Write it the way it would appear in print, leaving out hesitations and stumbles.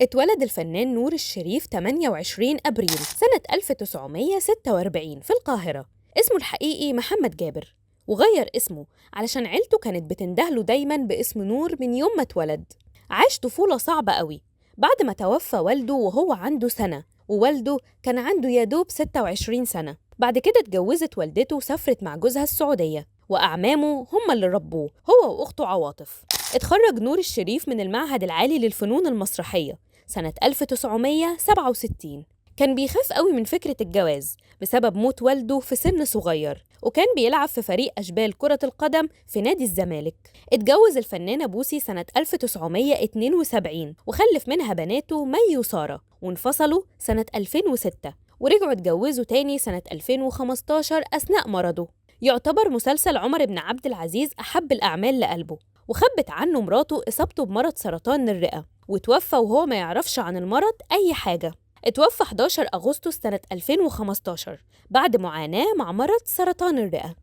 اتولد الفنان نور الشريف 28 أبريل سنة 1946 في القاهرة. اسمه الحقيقي محمد جابر، وغير اسمه علشان عيلته كانت بتندهله دايماً باسم نور من يوم ما اتولد. عاش طفولة صعبة قوي بعد ما توفى والده وهو عنده سنة، ووالده كان عنده يادوب 26 سنة. بعد كده اتجوزت والدته وسافرت مع جوزها السعودية، وأعمامه هم اللي ربوه هو وأخته عواطف. اتخرج نور الشريف من المعهد العالي للفنون المسرحية سنة 1967. كان بيخاف قوي من فكرة الجواز بسبب موت والده في سن صغير، وكان بيلعب في فريق أشبال كرة القدم في نادي الزمالك. اتجوز الفنانة بوسي سنة 1972 وخلف منها بناته مي وسارة، وانفصلوا سنة 2006 ورجعوا اتجوزوا تاني سنة 2015 أثناء مرضه. يعتبر مسلسل عمر بن عبد العزيز أحب الأعمال لقلبه، وخبت عنه مراته إصابته بمرض سرطان الرئة، وتوفى وهو ما يعرفش عن المرض أي حاجة. اتوفى 11 أغسطس سنة 2015 بعد معاناة مع مرض سرطان الرئة.